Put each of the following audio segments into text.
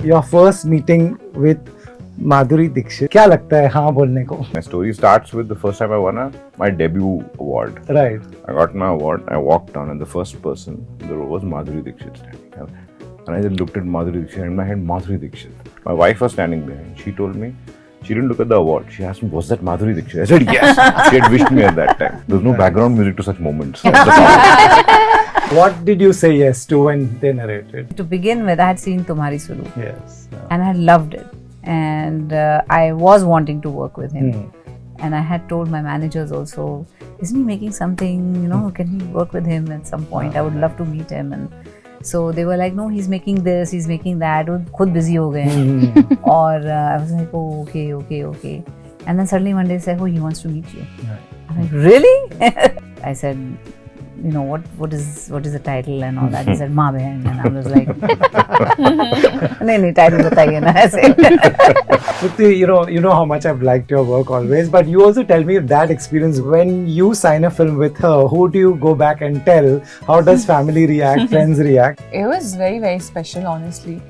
your first meeting with Madhuri Dixit. क्या लगता है हाँ बोलने को? My story starts with the first time I won my debut award. Right. I got my award. I walked down, and the first person in the row was Madhuri Dixit standing. And I just looked at Madhuri Dixit, and in my head, Madhuri Dixit. My wife was standing behind. She told me, she didn't look at the award. She asked me, was that Madhuri Dixit? I said, yes. She had wished me at that time. There's no background music to such moments. What did you say yes to when they narrated? To begin with, I had seen Tumhari Sulu. Yes. And I had loved it. And I was wanting to work with him. And I had told my managers also, isn't he making something, can we work with him at some point? I would love to meet him. And so they were like, no, he's making this, he's making that. वो खुद busy हो गए. और I was like, oh, okay. And then suddenly one day said, oh, he wants to meet you. I'm like, really? I said, what is the title and all that. He said, Maa Behen. And I was like, नहीं title बताइए ना ऐसे. Tripti, you know how much I've liked your work always, but you also tell me that experience when you sign a film with her. Who do you go back and tell? How does family react? Friends react? It was very, very special, honestly.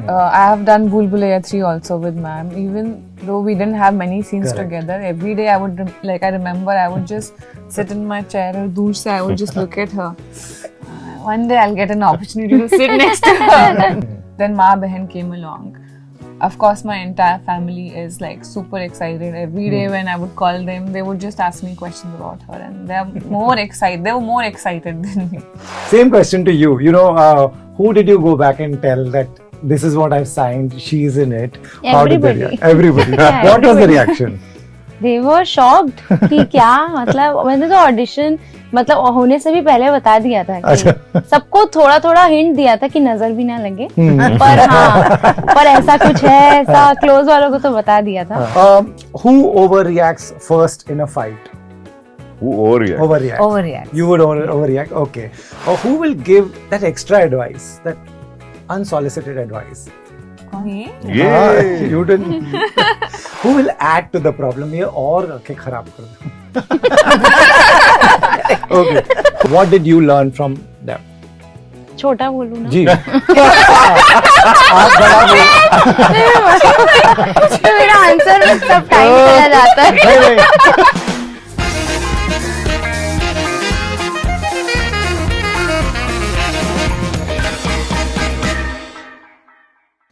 I have done Bhool Bhulaiya 3 also with ma'am. Even though we didn't have many scenes together, every day I remember I would just sit in my chair or dur se I would just look at her. One day I'll get an opportunity to sit next to her. Then Maa Behen came along. Of course, my entire family is like super excited. Every day when I would call them, they would just ask me questions about her, and they were more excited than me. Same question to you. Who did you go back and tell that this is what I've signed, she's in it? How did they react? Everybody. Yeah, what was the reaction? They were shocked कि क्या मतलब मैंने तो audition होने से भी पहले बता दिया था कि सबको थोड़ा थोड़ा हिंट दिया था कि नजर भी ना लगे पर ऐसा कुछ है ऐसा क्लोज वालों को तो बता दिया था. Who overreacts first in a fight? Who overreacts? Overreact. You would overreact. Okay. Or who will give that extra advice, that unsolicited advice? Me? Yeah. You didn't. Who will add to the problem? ये और के खराब कर दो. Okay. What did you learn from them? छोटा बोलूं ना जी. आप बड़ा तो मेरा आंसर में सब टाइम चला जाता है.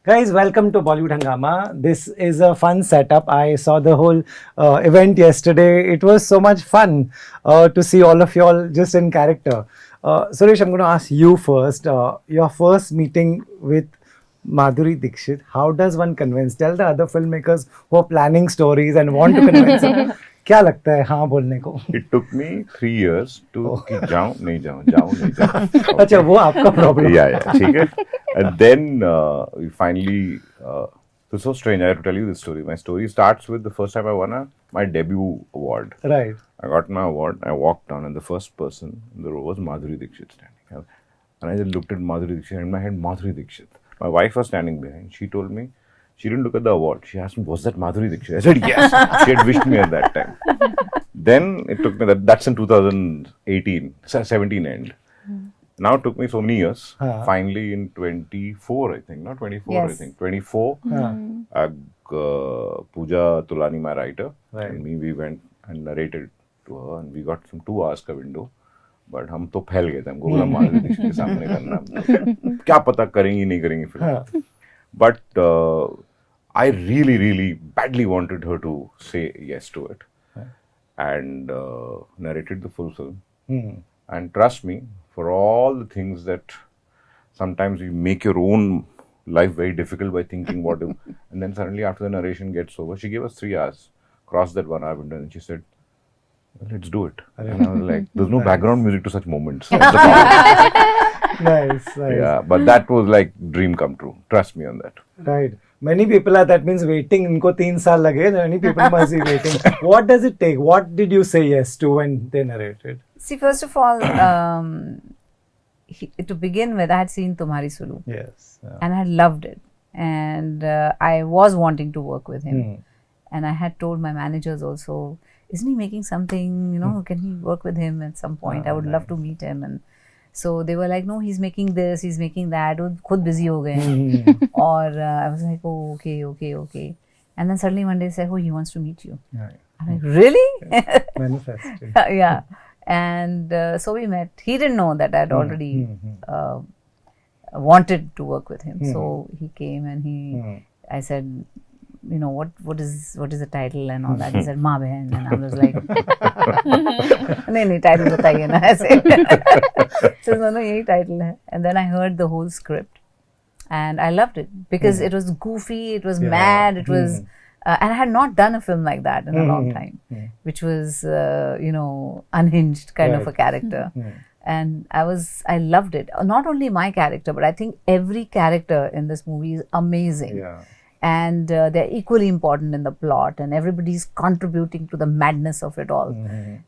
Guys, welcome to Bollywood Hungama. This is a fun setup. I saw the whole event yesterday. It was so much fun to see all of y'all just in character. Suresh, I'm going to ask you first. Your first meeting with Madhuri Dixit, how does one convince? Tell the other filmmakers who are planning stories and want to convince them. क्या लगता है हाँ बोलने को? It took me 3 years to कि जाऊँ नहीं जाऊँ. अच्छा वो आपका problem. Yeah, ठीक है. And then we finally. It was so strange. I have to tell you this story. My story starts with the first time I won my debut award. Right. I got my award. I walked down, and the first person in the row was Madhuri Dixit standing. And I just looked at Madhuri Dixit, and in my head, Madhuri Dixit. My wife was standing behind. She told me, she didn't look at the award. She asked me, was that Madhuri Dixit? I said, yes. She had wished me at that time. Then it took me, that's in 2018, 17 end. Now it took me so many years. Finally in 24, I think, not 24, yes. I think, 24, Pooja Tulani, my writer, and me, we went and narrated to her, and we got some 2 hours ka window. But हम तो फैल गए थे, हमको बोला माधुरी दीक्षित के सामने करना, क्या पता करेंगी नहीं करेंगी film. But I really, really badly wanted her to say yes to it, and narrated the full film. And trust me, for all the things that sometimes you make your own life very difficult by thinking what if, and then suddenly after the narration gets over, she gave us 3 hours, crossed that 1 hour window, and she said, let's do it. And I was like, there's no background music to such moments. Nice. Yeah, but that was like dream come true. Trust me on that. Right. Many people are, that means waiting, इनको 3 साल लगे, many people must be waiting. What does it take? What did you say yes to when they narrated? See, first of all, to begin with, I had seen Tumhari Sulu. Yes. And I had loved it. And I was wanting to work with him. And I had told my managers also, isn't he making something, can we work with him at some point? I would love to meet him. And So they were like, no, he's making this, he's making that. वो खुद busy हो गए हैं. और I was like, oh, okay. And then suddenly one day said, oh, he wants to meet you. Right. I'm like, really? Manifesting. Yeah. And so we met. He didn't know that I'd already wanted to work with him. So he came and I said, you know, what is the title and all that. He said, Maa Behen. And I was like, नहीं title बताइए ना ऐसे. So no, यही title है. And then I heard the whole script and I loved it because it was goofy, it was mad, it was and I had not done a film like that in a long time, which was you know, unhinged kind of a character. And I loved it. Not only my character, but I think every character in this movie is amazing. Yeah. And they're equally important in the plot, and everybody's contributing to the madness of it all.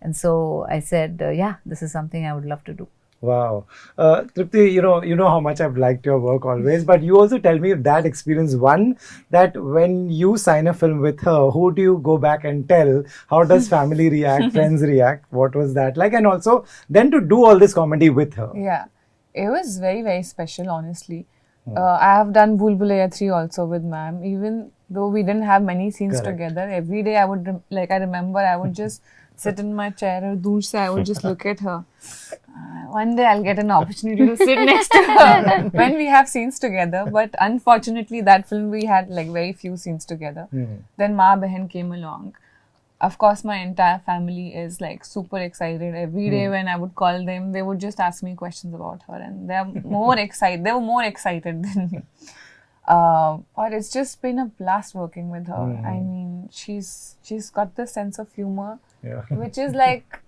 And so I said, yeah, this is something I would love to do. Wow. Tripti, you know how much I've liked your work always, but you also tell me that experience. One, that when you sign a film with her, who do you go back and tell? How does family react, friends react? What was that like? And also then to do all this comedy with her. Yeah, it was very, very special, honestly. I have done Bulbulaya 3 also with ma'am. Even though we didn't have many scenes together, every day I would, I remember I would just sit in my chair or dur se I would just look at her. One day I'll get an opportunity to sit next to her when we have scenes together. But unfortunately, that film we had like very few scenes together. Then Maa Behen came along. Of course, my entire family is like super excited. Every day when I would call them, they would just ask me questions about her, and they were more excited than me. But it's just been a blast working with her. I mean, she's got this sense of humor, which is like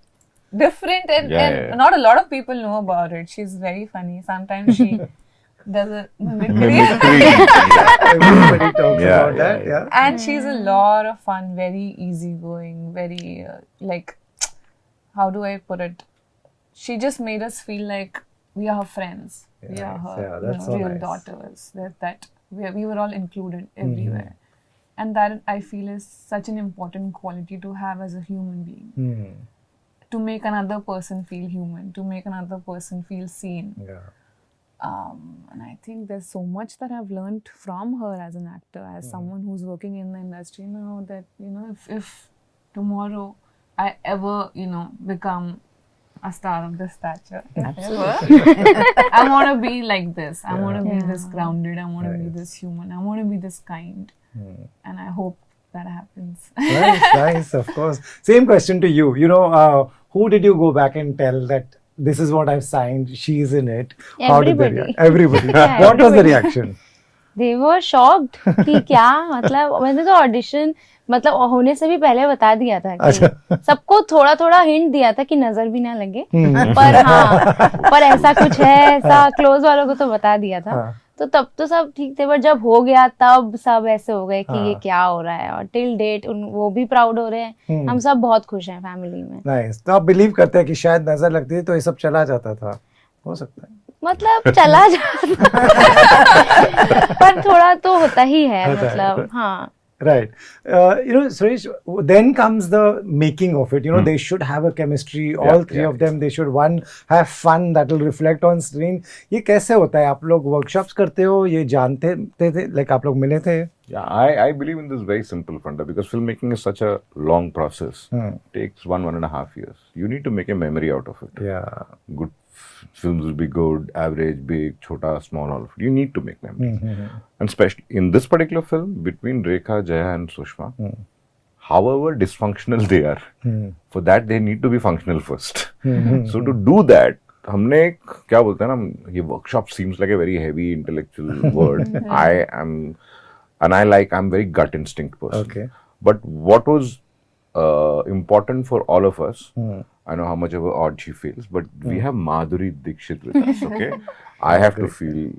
different, and not a lot of people know about it. She's very funny. Sometimes she does a mimicry. Everybody talks about that. Yeah. And she's a lot of fun, very easygoing, very like, how do I put it? She just made us feel like we are her friends. We are her that's so real nice. daughters. That we were all included everywhere. And that I feel is such an important quality to have as a human being. To make another person feel human, to make another person feel seen. Yeah. And I think there's so much that I've learned from her as an actor, as someone who's working in the industry now, that, you know, if tomorrow I ever, you know, become a star of this stature, I want to be like this. I want to be this grounded. I want to be this human. I want to be this kind. And I hope that happens. Nice, of course. Same question to you. You know, who did you go back and tell that this is what I've signed, she's in it? How did they react? Everybody. What was the reaction? They were shocked कि क्या मतलब मैंने तो audition मतलब होने से भी पहले बता दिया था कि सबको थोड़ा थोड़ा हिंट दिया था कि नजर भी ना लगे पर हाँ पर ऐसा कुछ है ऐसा क्लोज वालों को तो बता दिया था तो तब तो सब ठीक थे पर जब हो गया तब सब ऐसे हो गए कि ये क्या हो रहा है और टिल डेट वो भी प्राउड हो रहे हैं हम सब बहुत खुश हैं फैमिली में. नाइस. तो आप बिलीव करते हैं कि शायद नजर लगती थी तो ये सब चला जाता था? हो सकता है मतलब चला जाता पर थोड़ा तो होता ही है मतलब हाँ. Right. You know, Suresh, then comes the making of it. You know, they should have a chemistry. All three of them, they should, one, have fun that will reflect on screen. ये कैसे होता है? आप लोग workshops करते हो? ये जानते थे? Like आप लोग मिले थे? Yeah, I believe in this very simple funda because filmmaking is such a long process. It takes 1.5 years. You need to make a memory out of it. Yeah. Good films will be good, average, big, chota, small, all of it. You need to make memories. And especially in this particular film, between Rekha, Jaya and Sushma, however dysfunctional they are, for that they need to be functional first. So to do that, हमने क्या बोलते हैं ना, ये workshop seems like a very heavy intellectual word. I'm very gut instinct person. Okay. But what was important for all of us, I know how much of a odd she feels, but we have Madhuri Dixit with us, okay? I have to feel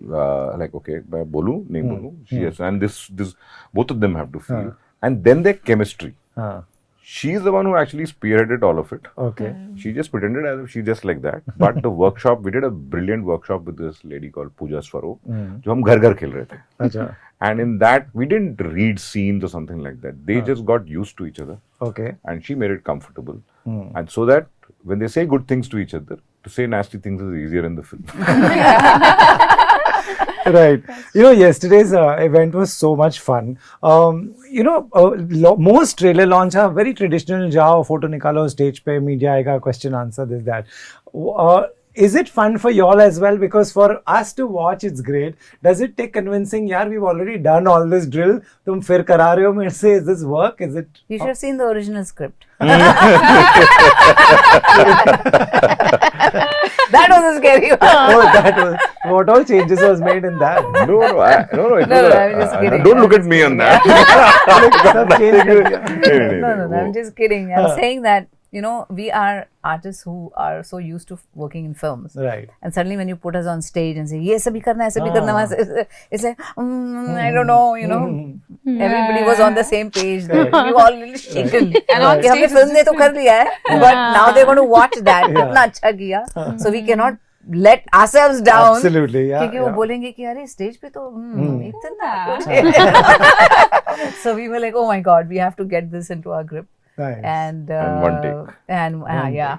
like, okay, मैं बोलूं, नहीं बोलूं, she has, and this, both of them have to feel. And then their chemistry. She's the one who actually spearheaded all of it. Okay. She just pretended as if she's just like that. But the workshop, we did a brilliant workshop with this lady called Pooja Swaro, जो हम घर घर खेल रहे थे. अच्छा. And in that, we didn't read scenes or something like that. They just got used to each other. Okay. And she made it comfortable. And so that when they say good things to each other, to say nasty things is easier in the film. Right. Yesterday's event was so much fun. Most trailer launch are very traditional. Jao, photo nikalo, stage pe, media aega, question answer, this, that. Is it fun for y'all as well? Because for us to watch, it's great. Does it take convincing? Yaar, we've already done all this drill. Tum fir kara rahe ho mere se? Is this work? Is it? You should have seen the original script. That was a scary one. That was what all changes was made in that. No, I'm just kidding. Don't look at me on that. No, I'm just kidding. I'm saying that, we are artists who are so used to working in films. Right. And suddenly when you put us on stage and say, ye sabhi karna, aise bhi karna, it's like, I don't know, Everybody was on the same page. We were all a little shaken. And on कि हमने stage film ने तो कर लिया है, but now they're going to watch that. कितना अच्छा किया. So we cannot let ourselves down. Absolutely, yeah. क्योंकि वो बोलेंगे कि अरे स्टेज पे तो इतना कुछ है. So we were like, oh my God, we have to get this into our grip. Nice. And one take. Yeah.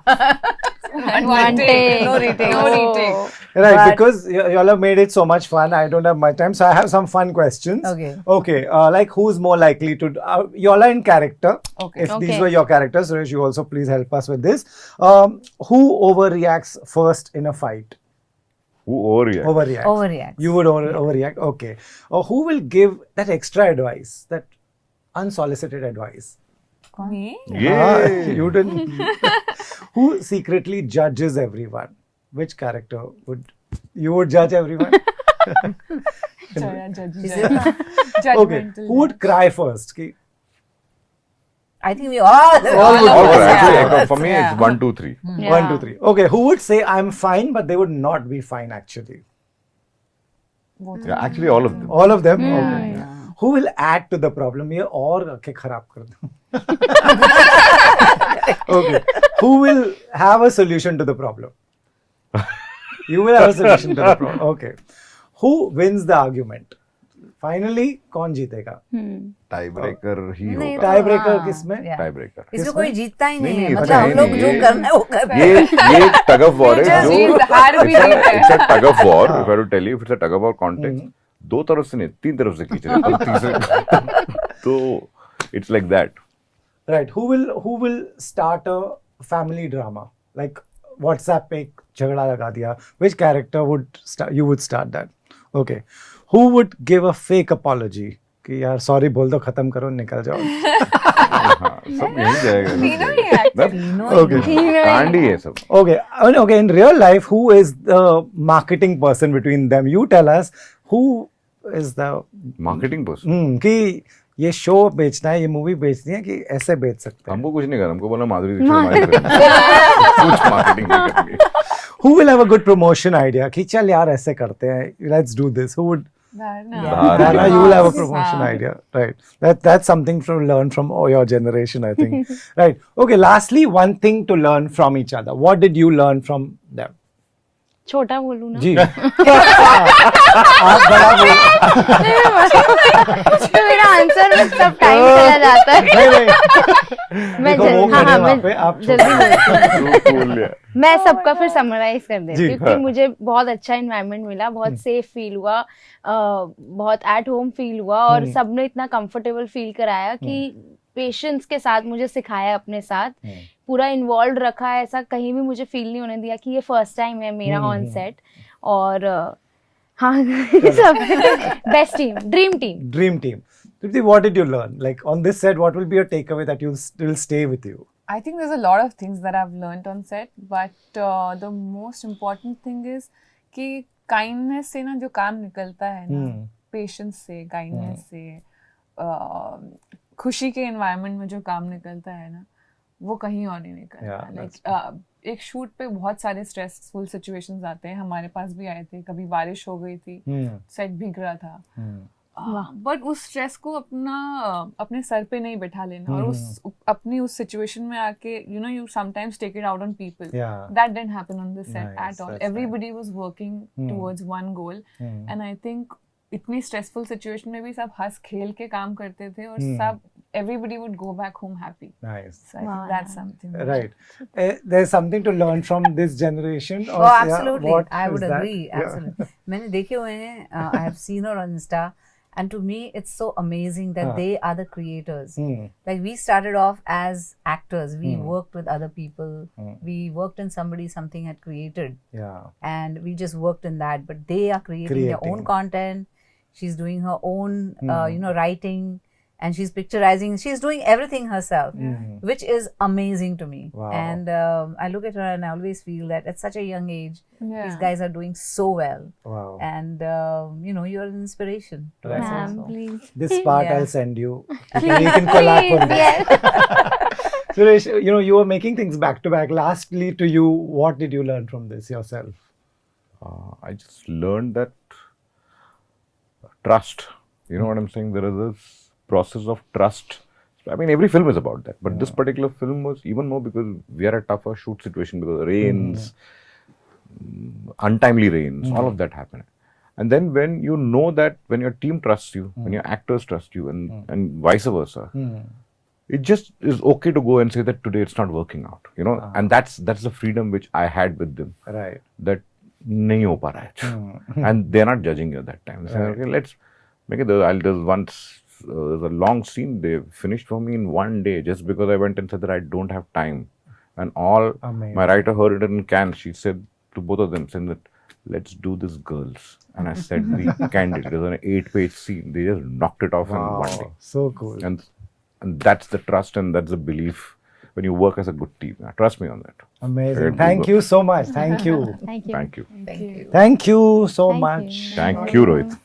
One take. No retake. No retake. Right, But- because y'all have made it so much fun. I don't have much time, so I have some fun questions. Okay. Like who's more likely to? Y'all are in character. Okay. If these Okay. were your characters, Suresh, you also please help us with this. Who overreacts first in a fight? Who overreacts? Overreacts. You would overreact. Okay. Or who will give that extra advice, that unsolicited advice? Me? Yay. You didn't. Who secretly judges everyone? Which character would judge everyone? Judgmental. Okay. Who would cry first? I think we all. All us, right. yeah. Actually, for me, Yeah. it's 1, 2, 3. Yeah. 1, 2, 3. Okay. Who would say I'm fine, but they would not be fine actually? Yeah, actually, all of them. All of them. Okay. Who will add to the problem? ये और आके खराब कर दूं. Okay. Who will have a solution to the problem? You will have a solution to the problem. Okay. Who wins the argument? Finally, कौन जीतेगा? Tiebreaker ही नहीं होगा. तो Tiebreaker हाँ, किसमें? yeah. Tiebreaker. इसमें कोई जीतता ही नहीं नहीं, है. नहीं, मतलब हम नहीं, लोग नहीं, जो ये- करना है वो कर रहे हैं. ये tug of war है just जो जीत, हार भी जीत है. it's a tug of war. If I were to tell you, if it's a tug of war context, दो तरफ से नहीं, तीन तरफ से खींच रहे हैं, तीसरे तो it's like that. Right. Who will start a family drama? Like WhatsApp पे एक झगड़ा लगा दिया. Which character you would start that? Okay. Who would give a fake apology? कि यार sorry बोल दो, खत्म करो, निकल जाओ. हाँ, सब यहीं जाएगा. तीनों ही actually. Okay. कांड ही है सब. Okay. Okay. In real life, who is the marketing person between them? You tell us who is the Marketing person. कि ये शो बेचना है, ये मूवी बेचनी है, कि ऐसे बेच सकते हैं. हमको कुछ नहीं करना, हमको बोला माधुरी दीक्षित हमारी friend है. कुछ marketing नहीं करनी. Who will have a good promotion idea? कि चल यार ऐसे करते हैं. Let's do this. Who would? Dharna, you will have a promotion idea, right? That's something to learn from your generation, I think. Right. Okay. Lastly, one thing to learn from each other. What did you learn from them? छोटा बोलूं ना? जी. आप बड़ा बोल. तो मेरा answer में सब टाइम चला जाता है. नहीं. मैं देखो, वो हाँ खड़े हाँ वहाँ मैं पे, आप जल्दी बोल लिया. मैं सबका फिर समराइज कर देती जी, हूँ क्योंकि मुझे बहुत अच्छा एनवायरनमेंट मिला, बहुत सेफ फील हुआ, बहुत एट होम फील हुआ और सबने इतना कंफर्टेबल फील कराया कि पेशेंस के साथ मुझे सिखाया, अपने साथ पूरा इन्वॉल्व रखा है. ऐसा कहीं भी मुझे फील नहीं होने दिया कि ये फर्स्ट टाइम है मेरा ऑन सेट. और हाँ सब best team, dream team. Dream team. Tripti, what did you learn? Like on this set, what will be your takeaway that will stay with you? I think there's a lot of things that I've learned on set, but the most important thing is कि kindness से ना जो काम निकलता है ना, patience से, kindness से, खुशी के environment में जो काम निकलता है ना, वो कहीं और नहीं निकलता. Yeah, Like एक शूट पे बहुत सारे स्ट्रेसफुल सिचुएशंस आते हैं, हमारे पास भी आए थे. कभी बारिश हो गई थी, सेट भीग रहा था, बट उस स्ट्रेस को अपने सर पे नहीं बैठा लेना और अपनी उस सिचुएशन में आके you sometimes take it out on people. Yeah. That didn't happen on this set Nice, at all. that's Everybody was working towards one goal, and I think इतनी स्ट्रेसफुल सिचुएशन में भी सब हंस खेल के काम करते थे और सब everybody would go back home happy. Nice. So I Wow. think that's something. Right. There's something to learn from this generation. Or, Oh, absolutely. what I would is that? agree. Yeah. Absolutely. मैंने देखे हुए हैं. I have seen her on Insta, and to me, it's so amazing that they are the creators. Like we started off as actors. We worked with other people. We worked in something had created, Yeah. and we just worked in that. But they are creating their own content. She's doing her own, writing. And she's picturizing, she's doing everything herself, which is amazing to me. Wow. And I look at her and I always feel that at such a young age, Yeah. these guys are doing so well. Wow. And, you're an inspiration to us Ma'am, also. please. This part Yeah. I'll send you. You can collab on this. Yes. Suresh, you were making things back to back. Lastly, to you, what did you learn from this yourself? I just learned that trust. You know what I'm saying? There is this process of trust. I mean, every film is about that, but this particular film was even more because we are a tougher shoot situation because rains, untimely rains, all of that happened. And then when you know that when your team trusts you, when your actors trust you, and vice versa, it just is okay to go and say that today it's not working out, and that's the freedom which I had with them. Right. That nahi ho pa raha hai. And they're not judging you at that time. They say, okay, let's make it. There's a long scene they finished for me in one day just because I went and said that I don't have time. And Amazing. my writer heard it in Cannes. She said to both of them, saying that let's do this, girls. And I said we can do it. It was an 8-page scene. They just knocked it off in one day. So cool. And that's the trust and that's the belief when you work as a good team. Trust me on that. Amazing. Very Thank good. you so much. Thank you. Thank you. Thank you. Thank you. Thank you so Thank much. you. Thank you, Rohit.